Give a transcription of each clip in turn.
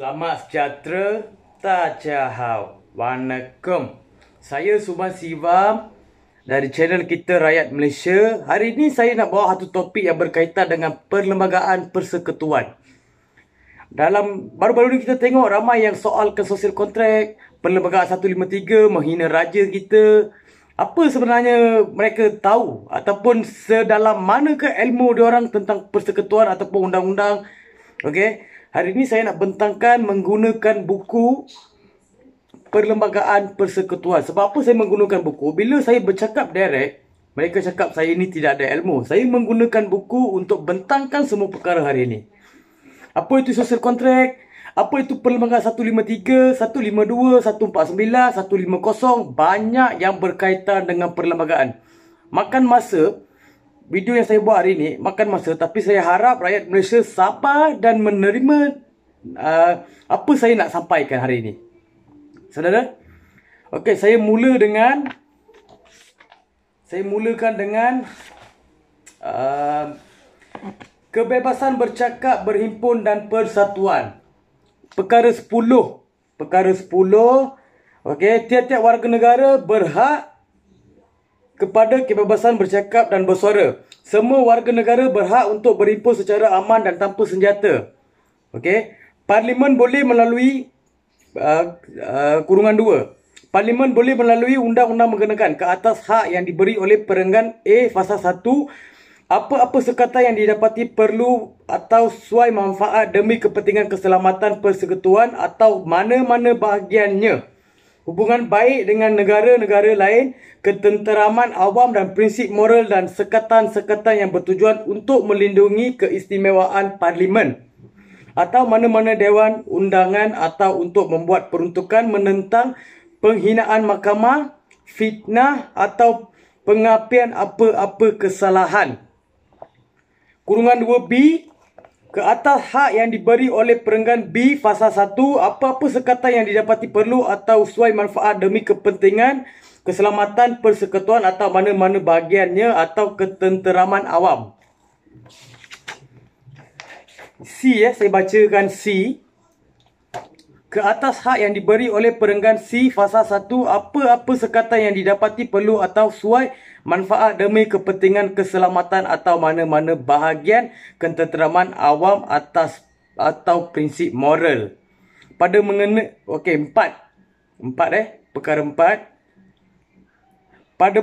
Selamat sejahtera, Tajahau. Wanakum. Saya Suman Sivam dari channel kita Rakyat Malaysia. Hari ini saya nak bawa satu topik yang berkaitan dengan perlembagaan persekutuan. Baru-baru ni kita tengok ramai yang soalkan social contract, perlembagaan 153 menghina raja kita. Apa sebenarnya mereka tahu ataupun sedalam manakah ilmu diorang tentang persekutuan ataupun undang-undang? Okey. Hari ini saya nak bentangkan menggunakan buku Perlembagaan Persekutuan. Sebab apa saya menggunakan buku? Bila saya bercakap direct, mereka cakap saya ini tidak ada ilmu. Saya menggunakan buku untuk bentangkan semua perkara hari ini. Apa itu social contract? Apa itu Perlembagaan 153, 152, 149, 150? Banyak yang berkaitan dengan perlembagaan. Makan masa. Video yang saya buat hari ini makan masa, tapi saya harap rakyat Malaysia sabar dan menerima apa saya nak sampaikan hari ini. Saudara? Okey, saya mulakan dengan kebebasan bercakap, berhimpun dan persatuan. Perkara 10. Perkara 10. Okey, tiap-tiap warga negara berhak kepada kebebasan bercakap dan bersuara. Semua warga negara berhak untuk berhimpun secara aman dan tanpa senjata. Okey. Parlimen boleh melalui kurungan 2. Parlimen boleh melalui undang-undang mengenakan ke atas hak yang diberi oleh perenggan A fasa 1 apa-apa sekata yang didapati perlu atau sesuai manfaat demi kepentingan keselamatan persekutuan atau mana-mana bahagiannya. Hubungan baik dengan negara-negara lain, ketenteraman awam dan prinsip moral dan sekatan-sekatan yang bertujuan untuk melindungi keistimewaan parlimen atau mana-mana dewan undangan atau untuk membuat peruntukan menentang penghinaan mahkamah, fitnah atau pengapian apa-apa kesalahan. Kurungan 2B, ke atas hak yang diberi oleh perenggan B fasa 1 apa-apa sekatan yang didapati perlu atau sesuai manfaat demi kepentingan keselamatan persekutuan atau mana-mana bahagiannya atau ketenteraman awam. C, saya bacakan C. Ke atas hak yang diberi oleh perenggan C fasa 1 apa-apa sekatan yang didapati perlu atau sesuai manfaat demi kepentingan keselamatan atau mana-mana bahagian ketenteraman awam atas atau prinsip moral. Pada okey, 4. Perkara 4. Pada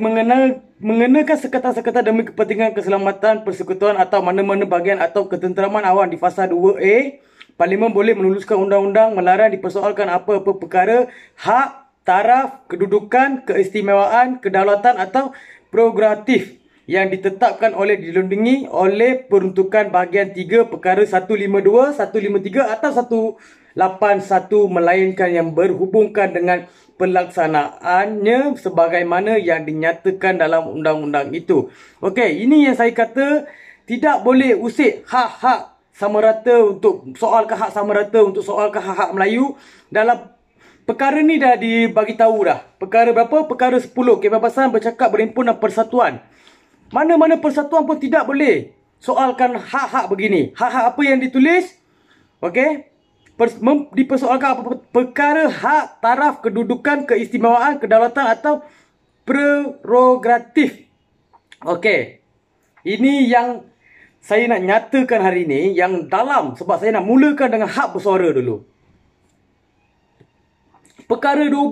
mengenakan sekatan-sekatan demi kepentingan keselamatan persekutuan atau mana-mana bahagian atau ketenteraman awam di fasa 2A, Parlimen boleh menuluskan undang-undang melarang dipersoalkan apa-apa perkara, hak, taraf, kedudukan, keistimewaan, kedaulatan atau prerogatif yang ditetapkan oleh dilindungi oleh peruntukan bahagian 3 perkara 152, 153 atau 181 melainkan yang berhubungkan dengan pelaksanaannya sebagaimana yang dinyatakan dalam undang-undang itu. Okey, ini yang saya kata tidak boleh usik hak-hak sama rata untuk soalkan hak sama rata untuk soalkan hak-hak Melayu. Dalam perkara ni dah dibagi tahu dah. Perkara berapa? Perkara 10. Kebebasan bercakap, berhimpun dan persatuan. Mana-mana persatuan pun tidak boleh soalkan hak-hak begini. Hak-hak apa yang ditulis? Okey. Dipersoalkan apa perkara hak, taraf, kedudukan, keistimewaan, kedaulatan atau prerogatif. Okey. Ini yang saya nak nyatakan hari ini yang dalam, sebab saya nak mulakan dengan hak bersuara dulu. Perkara 12.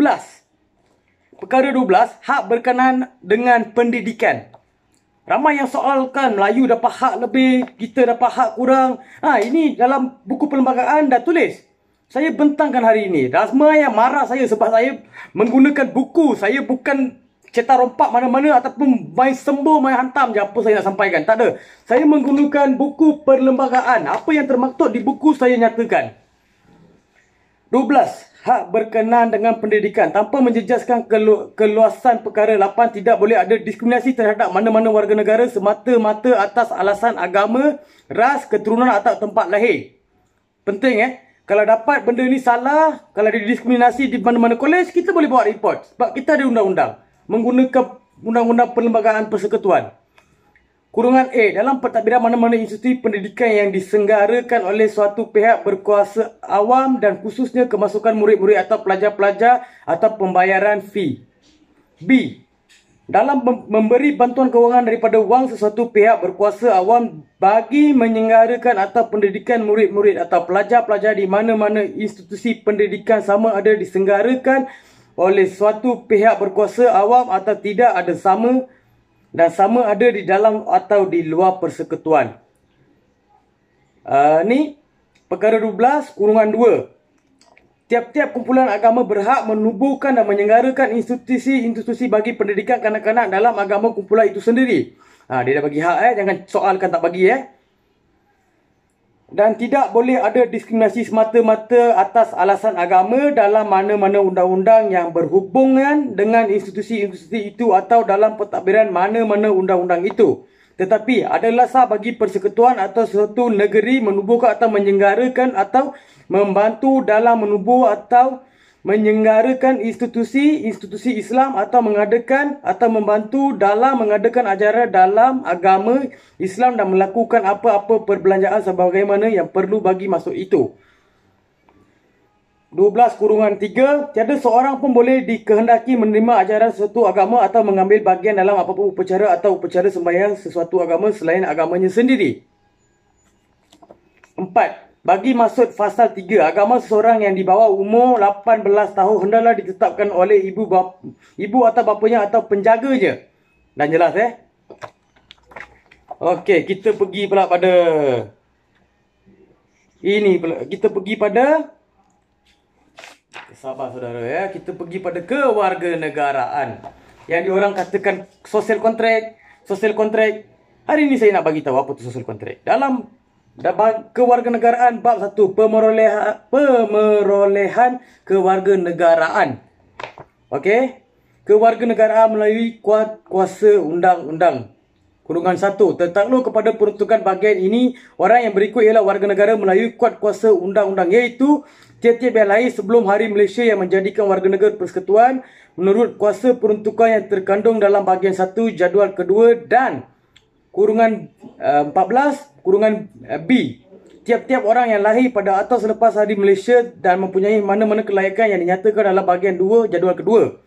Perkara 12, hak berkenaan dengan pendidikan. Ramai yang soalkan Melayu dapat hak lebih, kita dapat hak kurang. Ini dalam buku perlembagaan dah tulis. Saya bentangkan hari ini. Ramai yang marah saya sebab saya menggunakan buku. Saya bukan cetak rompak mana-mana ataupun main sembuh, main hantam je apa saya nak sampaikan. Tak ada. Saya menggunakan buku perlembagaan. Apa yang termaktub di buku saya nyatakan. 12. Hak berkenaan dengan pendidikan. Tanpa menjejaskan keluasan perkara 8, tidak boleh ada diskriminasi terhadap mana-mana warga negara semata-mata atas alasan agama, ras, keturunan atau tempat lahir. Penting Kalau dapat benda ni salah, kalau ada diskriminasi di mana-mana kolej, kita boleh buat report. Sebab kita ada undang-undang. Menggunakan undang-undang perlembagaan persekutuan. Kurungan A, dalam pentadbiran mana-mana institusi pendidikan yang diselenggarakan oleh suatu pihak berkuasa awam dan khususnya kemasukan murid-murid atau pelajar-pelajar atau pembayaran fee. B, dalam memberi bantuan kewangan daripada wang sesuatu pihak berkuasa awam bagi menyelenggarakan atau pendidikan murid-murid atau pelajar-pelajar di mana-mana institusi pendidikan sama ada diselenggarakan oleh suatu pihak berkuasa awam atau tidak ada sama dan sama ada di dalam atau di luar persekutuan. Ni perkara 12 kurungan 2. Tiap-tiap kumpulan agama berhak menubuhkan dan menyelenggarakan institusi-institusi bagi pendidikan kanak-kanak dalam agama kumpulan itu sendiri. Dia dah bagi hak jangan soalkan tak bagi Dan tidak boleh ada diskriminasi semata-mata atas alasan agama dalam mana-mana undang-undang yang berhubungan dengan institusi-institusi itu atau dalam pentadbiran mana-mana undang-undang itu. Tetapi adalah sah bagi persekutuan atau suatu negeri menubuhkan atau menyelenggarakan atau membantu dalam menubuh atau menyelenggarakan institusi Islam atau mengadakan atau membantu dalam mengadakan ajaran dalam agama Islam dan melakukan apa-apa perbelanjaan sebagaimana yang perlu bagi masuk itu. 12 kurungan 3. Tiada seorang pun boleh dikehendaki menerima ajaran sesuatu agama atau mengambil bahagian dalam apa-apa upacara atau upacara sembahyang sesuatu agama selain agamanya sendiri. 4. Bagi maksud fasal 3, agama seseorang yang di bawah umur 18 tahun hendaklah ditetapkan oleh ibu atau bapanya atau penjaganya. Dan jelas Okey, kita pergi pula pada ini pula. Kita pergi pada sabar saudara kita pergi pada kewarganegaraan. Yang diorang katakan social contract. Hari ini saya nak bagi tahu apa tu social contract. Dalam kewarganegaraan bab 1 pemerolehan kewarganegaraan. Okey. Kewarganegaraan melalui kuasa undang-undang. Kurungan 1. Tertakluk kepada peruntukan bahagian ini, orang yang berikut ialah warga negara melalui kuasa undang-undang, iaitu tiap-tiap yang lahir sebelum Hari Malaysia yang menjadikan warga negara persekutuan menurut kuasa peruntukan yang terkandung dalam bahagian 1 jadual kedua dan kurungan 14 kurungan B. Tiap-tiap orang yang lahir pada atau selepas Hari Malaysia dan mempunyai mana-mana kelayakan yang dinyatakan dalam bahagian 2 jadual kedua.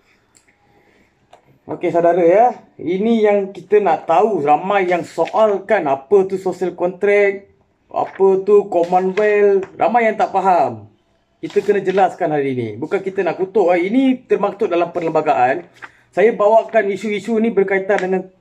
Okey saudara ini yang kita nak tahu. Ramai yang soalkan apa tu social contract, apa tu Commonwealth. Ramai yang tak faham. Kita kena jelaskan hari ini. Bukan kita nak kutuk. Ini termaktub dalam perlembagaan. Saya bawakan isu-isu ni berkaitan dengan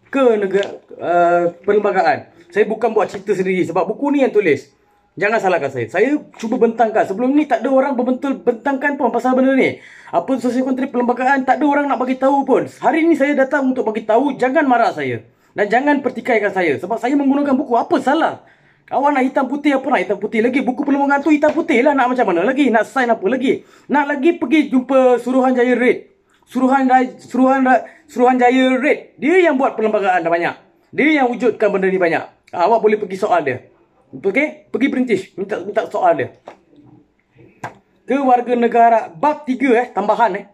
perlembagaan. Saya bukan buat cerita sendiri sebab buku ni yang tulis. Jangan salahkan saya. Saya cuba bentangkan. Sebelum ni tak ada orang bentangkan pun pasal benda ni. Apa social contract perlembagaan, tak ada orang nak bagi tahu pun. Hari ni saya datang untuk bagi tahu, jangan marah saya. Dan jangan pertikaikan saya. Sebab saya menggunakan buku, apa salah? Kawan nak hitam putih, apa nak hitam putih lagi? Buku perlembagaan tu hitam putih lah. Nak macam mana lagi? Nak sign apa lagi? Nak lagi pergi jumpa Suruhanjaya Red. Suruhanjaya Red. Dia yang buat perlembagaan dah banyak. Dia yang wujudkan benda ni banyak. Awak boleh pergi soal dia. Okey? Pergi British. Minta soal dia. Kewarganegara bab 3 tambahan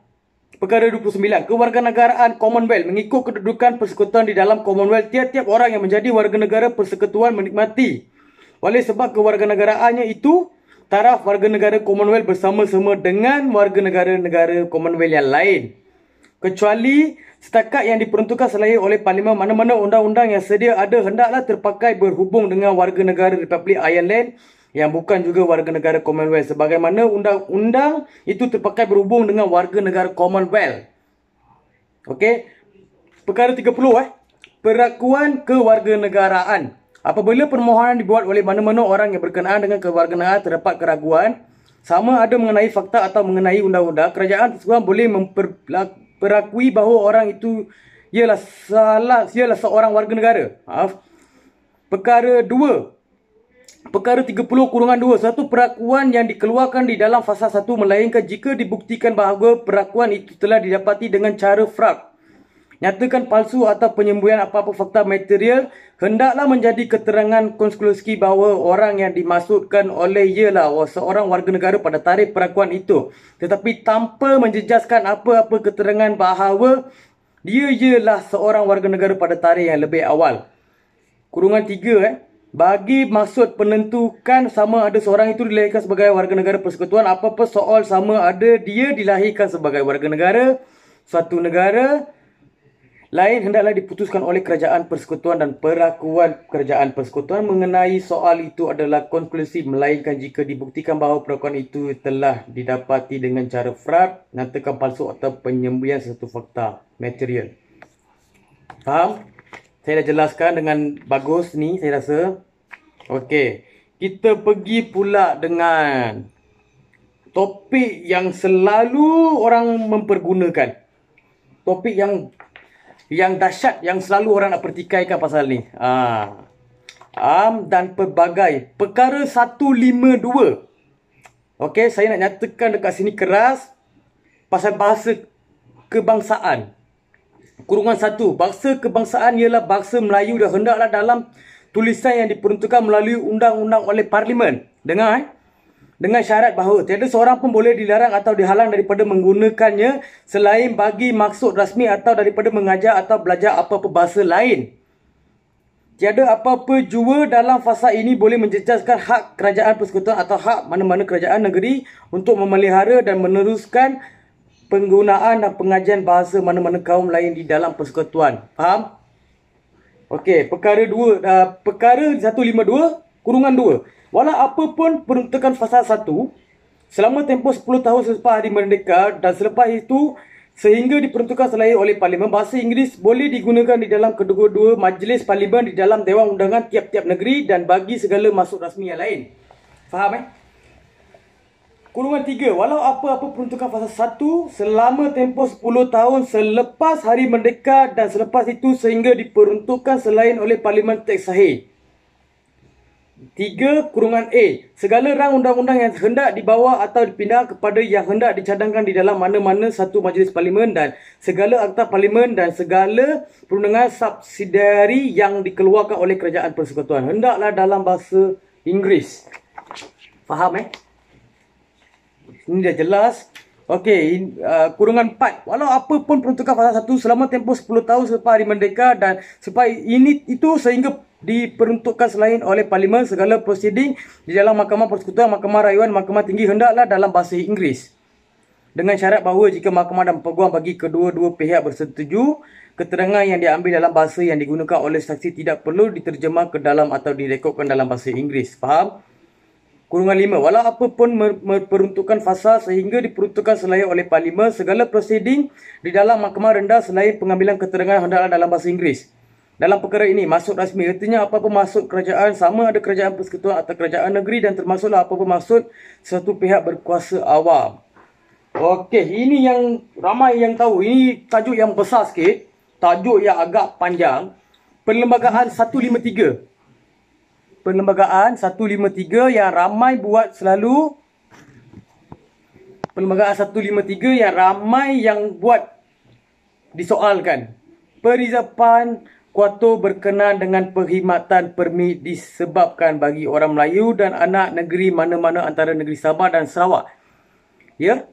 perkara 29. Kewarganegaraan Commonwealth mengikut kedudukan persekutuan di dalam Commonwealth. Tiap-tiap orang yang menjadi warga negara persekutuan menikmati oleh sebab kewarganegaraannya itu taraf warga negara Commonwealth bersama-sama dengan warga negara-negara Commonwealth yang lain. Kecuali setakat yang diperuntukkan selain oleh Parlimen, mana-mana undang-undang yang sedia ada hendaklah terpakai berhubung dengan warga negara Republik Ireland yang bukan juga warga negara Commonwealth. Sebagaimana undang-undang itu terpakai berhubung dengan warga negara Commonwealth. Okey. Perkara 30 Perakuan kewarganegaraan. Apabila permohonan dibuat oleh mana-mana orang yang berkenaan dengan kewarganegaraan terdapat keraguan sama ada mengenai fakta atau mengenai undang-undang, kerajaan tersebut boleh memperakui bahawa orang itu ialah seorang warga negara. Perkara 2. Perkara 30 kurungan 2. Satu perakuan yang dikeluarkan di dalam fasa 1 melainkan jika dibuktikan bahawa perakuan itu telah didapati dengan cara fraud, nyatakan palsu atau penyembunyian apa-apa fakta material, hendaklah menjadi keterangan konklusi bahawa orang yang dimaksudkan oleh ialah seorang warga negara pada tarikh perakuan itu, tetapi tanpa menjejaskan apa-apa keterangan bahawa dia ialah seorang warga negara pada tarikh yang lebih awal. Kurungan 3 bagi maksud penentukan sama ada seorang itu dilahirkan sebagai warga negara persekutuan, apa-apa soal sama ada dia dilahirkan sebagai warga negara suatu negara lain hendaklah diputuskan oleh kerajaan persekutuan dan perakuan kerajaan persekutuan mengenai soal itu adalah konklusif, melainkan jika dibuktikan bahawa perakuan itu telah didapati dengan cara fraud, nyatakan palsu atau penyembunyian satu fakta material. Faham? Saya dah jelaskan dengan bagus ni, saya rasa. Okey, kita pergi pula dengan topik yang selalu orang mempergunakan. Topik yang dahsyat, yang selalu orang nak pertikaikan pasal ni. Dan pelbagai. Perkara 152. Okey, saya nak nyatakan dekat sini keras pasal bahasa kebangsaan. Kurungan 1. Bangsa kebangsaan ialah bangsa Melayu dan hendaklah dalam tulisan yang diperuntukkan melalui undang-undang oleh Parlimen. Dengar dengan syarat bahawa tiada seorang pun boleh dilarang atau dihalang daripada menggunakannya selain bagi maksud rasmi atau daripada mengajar atau belajar apa-apa bahasa lain. Tiada apa-apa jua dalam fasa ini boleh menjejaskan hak kerajaan persekutuan atau hak mana-mana kerajaan negeri untuk memelihara dan meneruskan penggunaan dan pengajian bahasa mana-mana kaum lain di dalam persekutuan. Faham? Okey, perkara 152, kurungan 2. Walau apa pun peruntukan fasa 1, selama tempoh 10 tahun selepas Hari Merdeka dan selepas itu sehingga diperuntukkan selain oleh Parlimen, bahasa Inggeris boleh digunakan di dalam kedua-dua majlis Parlimen di dalam Dewan Undangan tiap-tiap negeri dan bagi segala maksud rasmi yang lain. Faham Kurungan 3. Walau apa-apa peruntukan fasa 1 selama tempoh 10 tahun selepas Hari Merdeka dan selepas itu sehingga diperuntukkan selain oleh Parlimen teks sahih. 3. Kurungan A. Segala rang undang-undang yang hendak dibawa atau dipindah kepada yang hendak dicadangkan di dalam mana-mana satu majlis Parlimen dan segala akta Parlimen dan segala perundangan subsidiari yang dikeluarkan oleh kerajaan persekutuan hendaklah dalam bahasa Inggeris. Faham Ini dah jelas. Okey, kurungan 4. Walau apa pun peruntukan fasa 1 selama tempoh 10 tahun selepas Hari Merdeka dan selepas itu sehingga diperuntukkan selain oleh Parlimen, segala prosiding di dalam Mahkamah Persekutuan, Mahkamah Rayuan, Mahkamah Tinggi hendaklah dalam bahasa Inggeris. Dengan syarat bahawa jika mahkamah dan peguam bagi kedua-dua pihak bersetuju, keterangan yang diambil dalam bahasa yang digunakan oleh saksi tidak perlu diterjemah ke dalam atau direkodkan dalam bahasa Inggeris. Faham? Kurungan 5. Walau apa pun peruntukan fasa sehingga diperuntukkan selain oleh Parlimen, segala prosiding di dalam mahkamah rendah selain pengambilan keterangan hendaklah dalam bahasa Inggeris. Dalam perkara ini, maksud rasmi artinya apa-apa maksud kerajaan sama ada kerajaan persekutuan atau kerajaan negeri dan termasuklah apa-apa maksud satu pihak berkuasa awam. Okey, ini yang ramai yang tahu. Ini tajuk yang besar sikit, tajuk yang agak panjang. Perlembagaan 153. Perlembagaan 153 yang ramai buat selalu. Perlembagaan 153 yang ramai yang buat disoalkan. Perizapan kuatur berkenaan dengan perkhidmatan permit disebabkan bagi orang Melayu dan anak negeri mana-mana antara negeri Sabah dan Sarawak. Ya?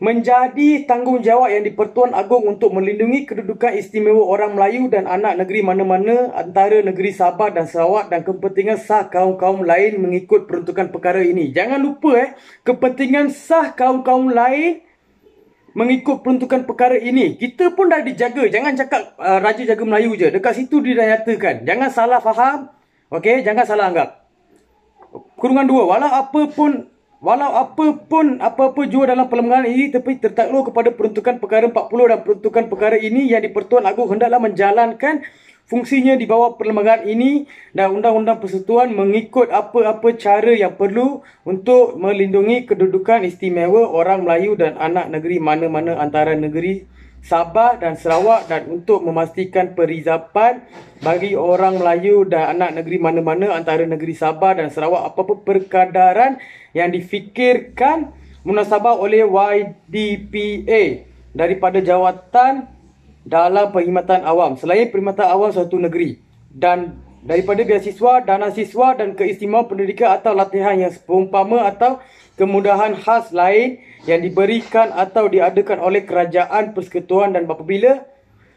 Menjadi tanggungjawab yang di-Pertuan Agong untuk melindungi kedudukan istimewa orang Melayu dan anak negeri mana-mana antara negeri Sabah dan Sarawak dan kepentingan sah kaum-kaum lain mengikut peruntukan perkara ini. Jangan lupa kepentingan sah kaum-kaum lain mengikut peruntukan perkara ini. Kita pun dah dijaga. Jangan cakap Raja Jaga Melayu je. Dekat situ dia dah nyatakan. Jangan salah faham. Okey, jangan salah anggap. Kurungan 2. Walau apa-apa jua dalam perlembagaan ini tapi tertakluk kepada peruntukan perkara 40 dan peruntukan perkara ini yang di-Pertuan Agong hendaklah menjalankan fungsinya di bawah perlembagaan ini dan undang-undang persekutuan mengikut apa-apa cara yang perlu untuk melindungi kedudukan istimewa orang Melayu dan anak negeri mana-mana antara negeri Sabah dan Sarawak dan untuk memastikan perizapan bagi orang Melayu dan anak negeri mana-mana antara negeri Sabah dan Sarawak apa-apa perkadaran yang difikirkan munasabah oleh YDPA daripada jawatan dalam perkhidmatan awam selain perkhidmatan awam suatu negeri dan daripada beasiswa, dana siswa dan keistimewaan pendidikan atau latihan yang seumpama atau kemudahan khas lain yang diberikan atau diadakan oleh kerajaan persekutuan dan apabila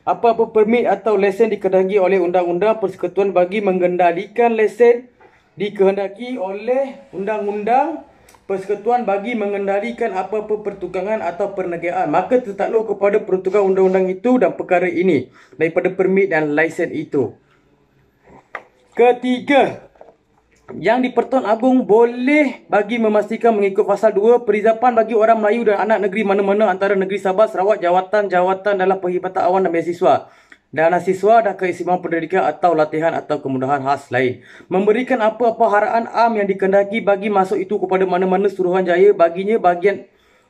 apa-apa permit atau lesen dikehendaki oleh Undang-Undang Persekutuan bagi mengendalikan lesen dikehendaki oleh Undang-Undang Persekutuan bagi mengendalikan apa-apa pertukangan atau perniagaan, maka tertakluk kepada peruntukan undang-undang itu dan perkara ini daripada permit dan lesen itu. Ketiga, yang di-Pertuan Agong boleh bagi memastikan mengikut pasal 2 perizapan bagi orang Melayu dan anak negeri mana-mana antara negeri Sabah, Sarawak, jawatan-jawatan dalam perkhidmatan awam dan beasiswa, dana siswa dan keistimewaan pendidikan atau latihan atau kemudahan khas lain. Memberikan apa-apa haraan am yang dikehendaki bagi masuk itu kepada mana-mana Suruhanjaya baginya bahagian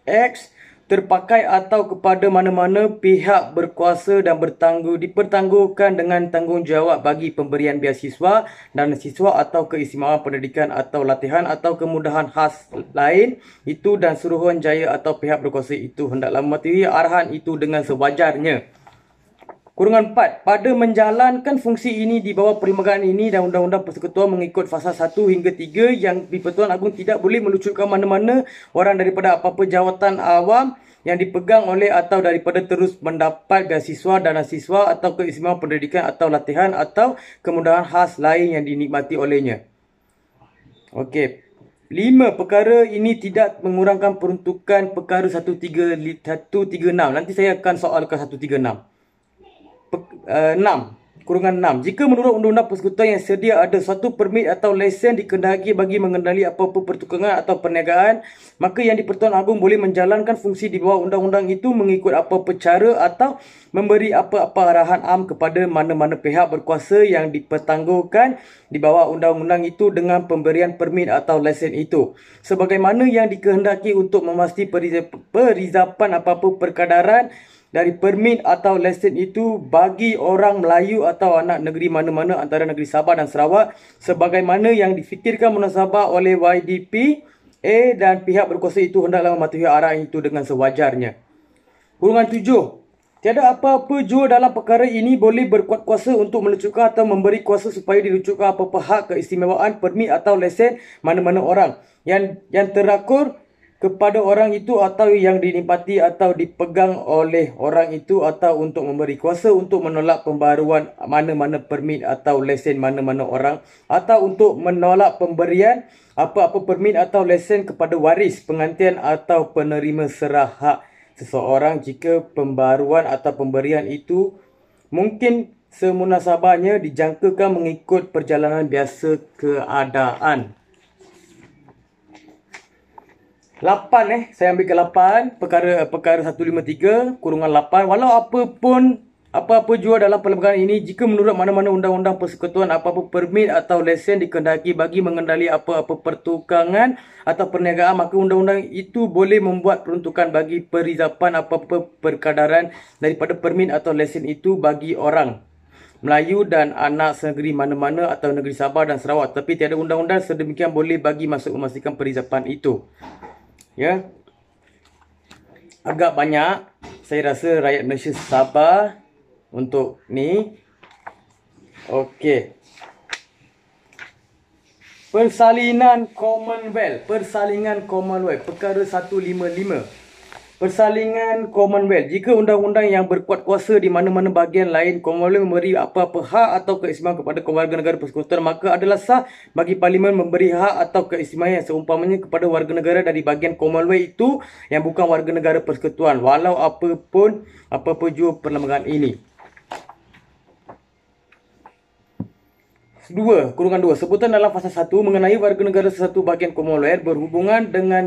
X terpakai atau kepada mana-mana pihak berkuasa dan dipertanggungjawabkan dengan tanggungjawab bagi pemberian beasiswa, dana siswa atau keistimewaan pendidikan atau latihan atau kemudahan khas lain itu dan Suruhanjaya atau pihak berkuasa itu hendaklah mematuhi arahan itu dengan sewajarnya. Kurungan 4. Pada menjalankan fungsi ini di bawah perlembagaan ini dan Undang-Undang Persekutuan mengikut fasa 1 hingga 3 yang di-Pertuan Agong tidak boleh melucutkan mana-mana orang daripada apa-apa jawatan awam yang dipegang oleh atau daripada terus mendapat beasiswa, dana siswa atau keistimewaan pendidikan atau latihan atau kemudahan khas lain yang dinikmati olehnya. Okey. 5. Perkara ini tidak mengurangkan peruntukan perkara 136. Nanti saya akan soalkan 136. 6. Kurungan 6. Jika menurut Undang-Undang Persekutuan yang sedia ada suatu permit atau lesen dikehendaki bagi mengendali apa-apa pertukangan atau perniagaan, maka yang di-Pertuan Agong boleh menjalankan fungsi di bawah undang-undang itu mengikut apa-apa cara atau memberi apa-apa arahan am kepada mana-mana pihak berkuasa yang dipertanggungjawabkan di bawah undang-undang itu dengan pemberian permit atau lesen itu. Sebagaimana yang dikehendaki untuk memastikan perizapan apa-apa perkadaran dari permit atau lesen itu bagi orang Melayu atau anak negeri mana-mana antara negeri Sabah dan Sarawak sebagaimana yang difikirkan munasabah oleh YDP dan pihak berkuasa itu hendaklah mematuhi arahan itu dengan sewajarnya. Kurungan 7. Tiada apa-apa jua dalam perkara ini boleh berkuat kuasa untuk melucutkan atau memberi kuasa supaya dilucutkan apa-apa hak keistimewaan permit atau lesen mana-mana orang yang terakur kepada orang itu atau yang dinikmati atau dipegang oleh orang itu atau untuk memberi kuasa untuk menolak pembaruan mana-mana permit atau lesen mana-mana orang atau untuk menolak pemberian apa-apa permit atau lesen kepada waris, pengantin atau penerima serah hak seseorang jika pembaruan atau pemberian itu mungkin semunasabahnya dijangkakan mengikut perjalanan biasa keadaan. 8 saya ambil ke 8 perkara 153 kurungan 8. Walau apa-apa jua dalam perlembagaan ini jika menurut mana-mana undang-undang persekutuan apa-apa permit atau lesen dikehendaki bagi mengendali apa-apa pertukangan atau perniagaan, maka undang-undang itu boleh membuat peruntukan bagi perizapan apa-apa perkadaran daripada permit atau lesen itu bagi orang Melayu dan anak negeri mana-mana atau negeri Sabah dan Sarawak, tapi tiada undang-undang sedemikian boleh bagi masuk memastikan perizapan itu. Ya, agak banyak saya rasa rakyat Malaysia sabar untuk ni. Okey. Persalinan Commonwealth perkara 155. Persalinan Commonwealth. Jika undang-undang yang berkuat kuasa di mana-mana bahagian lain Commonwealth memberi apa-apa hak atau keistimewaan kepada warga negara persekutuan, maka adalah sah bagi Parlimen memberi hak atau keistimewaan yang seumpamanya kepada warga negara dari bahagian Commonwealth itu yang bukan warga negara persekutuan, walau apa-apa jua perlembagaan ini. 2. Kurungan 2. Sebutan dalam fasa 1 mengenai warga negara sesuatu bahagian Commonwealth berhubungan dengan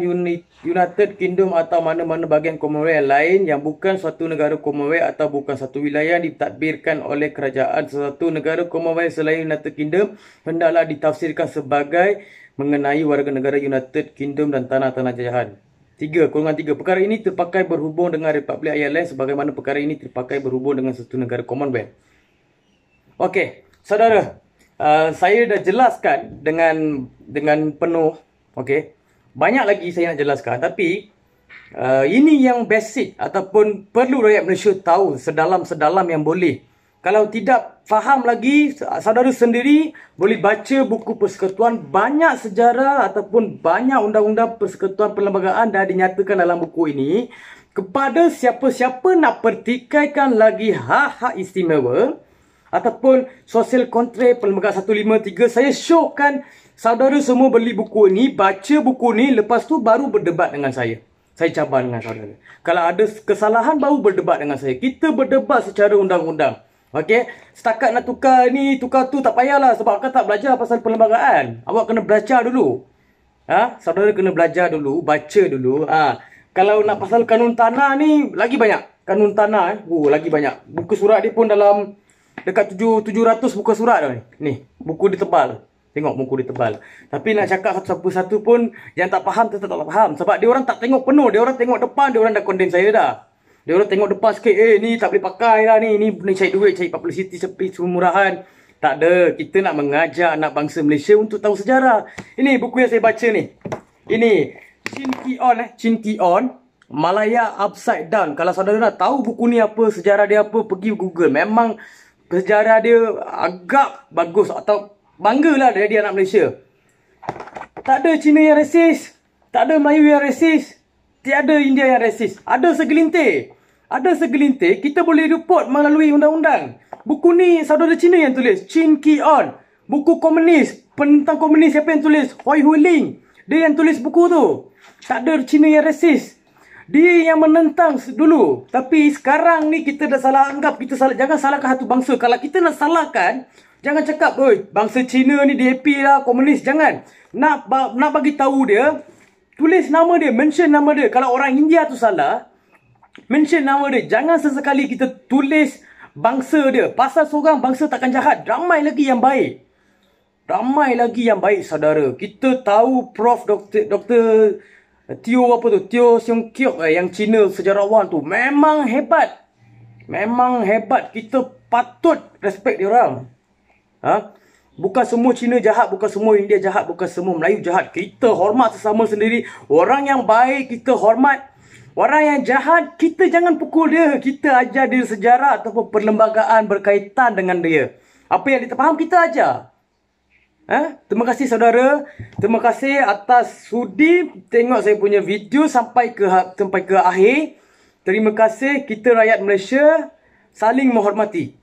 United Kingdom atau mana-mana bahagian Commonwealth lain yang bukan suatu negara Commonwealth atau bukan satu wilayah ditadbirkan oleh kerajaan sesuatu negara Commonwealth selain United Kingdom hendaklah ditafsirkan sebagai mengenai warga negara United Kingdom dan tanah-tanah jajahan. 3. Kurungan 3. Perkara ini terpakai berhubung dengan Republik Ireland sebagaimana perkara ini terpakai berhubung dengan satu negara Commonwealth. Okey, saudara, saya dah jelaskan dengan penuh. Okey, banyak lagi saya nak jelaskan, tapi ini yang basic ataupun perlu rakyat Malaysia tahu sedalam-sedalam yang boleh Kalau tidak faham lagi, saudara sendiri boleh baca buku persekutuan. Banyak sejarah ataupun banyak undang-undang persekutuan perlembagaan dah dinyatakan dalam buku ini. Kepada siapa-siapa nak pertikaikan lagi hak-hak istimewa ataupun social contract perlembagaan 153, saya syokkan saudara semua beli buku ini, baca buku ini, lepas tu baru berdebat dengan saya. Saya cabar dengan saudara. Kalau ada kesalahan, baru berdebat dengan saya. Kita berdebat secara undang-undang. Okey, setakat nak tukar ni, tukar tu tak payahlah sebab akak tak belajar pasal perlembagaan. Awak kena belajar dulu. Saudara kena belajar dulu, baca dulu. Kalau nak pasal kanun tanah ni lagi banyak. Kanun tanah lagi banyak. Buku surat dia pun dalam dekat 700 buku surat dah ni. Ni, buku dia tebal. Tengok buku dia tebal. Tapi nak cakap satu-satu pun yang tak faham tetap tak faham sebab dia orang tak tengok penuh, dia orang tengok depan, dia orang dah condemn saya dah. Dia orang tengok depan sikit, ni tak boleh pakai lah ni cari duit, cari publicity, sepi murahan. Tak ada, kita nak mengajak anak bangsa Malaysia untuk tahu sejarah. Ini buku yang saya baca ni. Ini Chin Ki On, Malaya Upside Down. Kalau saudara nak tahu buku ni apa, sejarah dia apa, pergi Google. Memang sejarah dia agak bagus atau banggalah dari anak Malaysia. Tak ada Cina yang resis, tak ada Melayu yang resis, tiada India yang resis. Ada segelintir. Ada segelintir, kita boleh report melalui undang-undang. Buku ni saudara Cina yang tulis, Chin Ki On. Buku komunis, penentang komunis siapa yang tulis? Hoi Huiling. Dia yang tulis buku tu. Tak ada Cina yang resis. Dia yang menentang dulu. Tapi sekarang ni kita dah salah anggap, jangan salahkan satu bangsa. Kalau kita nak salahkan, jangan cakap, oi, bangsa Cina ni DAP lah, komunis. Jangan. Nak bagi tahu dia, tulis nama dia, mention nama dia. Kalau orang India tu salah, mention nama dia. Jangan sesekali kita tulis bangsa dia. Pasal seorang bangsa takkan jahat. Ramai lagi yang baik. Ramai lagi yang baik, saudara. Kita tahu Prof. Dr. Teo Teo Siong Kiok yang Cina sejarawan tu. Memang hebat. Memang hebat. Kita patut respect dia orang. Bukan semua Cina jahat, bukan semua India jahat, bukan semua Melayu jahat. Kita hormat sesama sendiri. Orang yang baik kita hormat. Orang yang jahat, kita jangan pukul dia. Kita ajar dia sejarah ataupun perlembagaan berkaitan dengan dia. Apa yang dia tak faham, kita ajar. Terima kasih saudara. Terima kasih atas sudi tengok saya punya video sampai ke akhir. Terima kasih. Kita rakyat Malaysia saling menghormati.